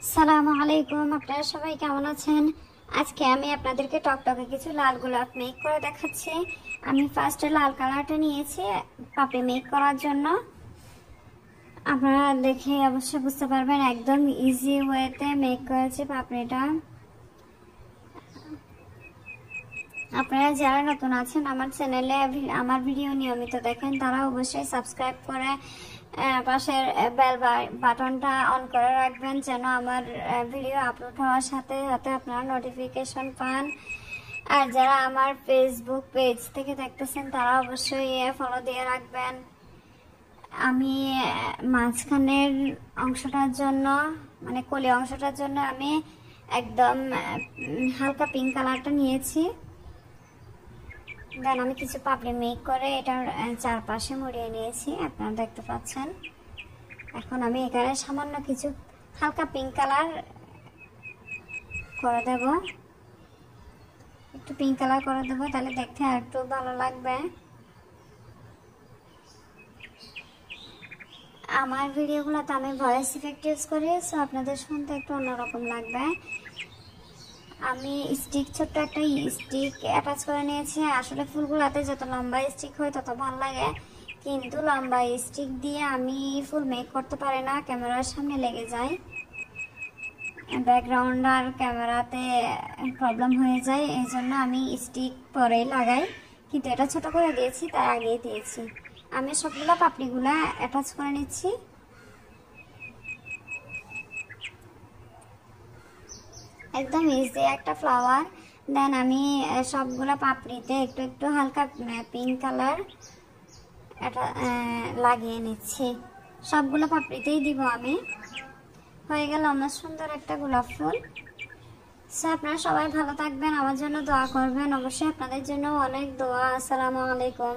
আসসালামু আলাইকুম, আপনারা সবাই কেমন আছেন? আজকে আমি আপনাদেরকে টকটকে কিছু লাল গোলাপ মেক করে দেখাচ্ছি। আমি ফার্স্টে লাল কালারটা নিয়েছি পাপড়ি মেক করার জন্য। আপনারা দেখে অবশ্যই বুঝতে পারবেন একদম ইজি ওয়েতে মেক করেছি পাপড়িটা। আপনারা যারা নতুন আছেন আমার চ্যানেলে আমার ভিডিও নিয়মিত দেখেন তারা অবশ্যই সাবস্ক্রাইব করে পাশের বেল বাটনটা অন করে রাখবেন যেন আমার ভিডিও আপলোড হওয়ার সাথে সাথে আপনারা নোটিফিকেশন পান। আর যারা আমার ফেসবুক পেজ থেকে দেখতেছেন তারা অবশ্যই ফলো দিয়ে রাখবেন। আমি মাঝখানের অংশটার জন্য মানে কলি অংশটার জন্য আমি একদম হালকা পিঙ্ক কালারটা নিয়েছি। দেন আমি কিছু পাপড়ি মেক করে এটার চারপাশে মুড়িয়ে নিয়েছি, আপনারা দেখতে পাচ্ছেন। এখন আমি এখানে সামান্য কিছু হালকা পিঙ্ক কালার করে দেব, একটু পিঙ্ক কালার করে দেবো, তাহলে দেখতে আর একটু ভালো লাগবে। আমার ভিডিওগুলোতে আমি ভয়েস ইফেক্ট ইউজ করি, সো আপনাদের শুনতে একটু অন্যরকম লাগবে। আমি স্টিক ছোট্ট একটা স্টিক অ্যাটাচ করে নিয়েছি। আসলে ফুলগুলাতে যত লম্বা স্টিক হয় তত ভালো লাগে, কিন্তু লম্বা স্টিক দিয়ে আমি ফুল মেক করতে পারি না, ক্যামেরার সামনে লেগে যায়, ব্যাকগ্রাউন্ড আর ক্যামেরাতে প্রবলেম হয়ে যায়। এই জন্য আমি স্টিক পরেই লাগাই, কিন্তু এটা ছোট করে দিয়েছি তার আগেই দিয়েছি। আমি সবগুলো পাপড়িগুলা অ্যাটাচ করে নিচ্ছি। একদম ইজি একটা ফ্লাওয়ার। দেন আমি সবগুলো পাপড়িতে একটু একটু হালকা পিঙ্ক কালার এটা লাগিয়ে নিচ্ছি, সবগুলো পাপড়িতেই দিব আমি। হয়ে গেল আমার সুন্দর একটা গোলাপ ফুল। সো আপনারা সবাই ভালো থাকবেন, আমার জন্য দোয়া করবেন, অবশ্যই আপনাদের জন্য অনেক দোয়া। আসসালামু আলাইকুম।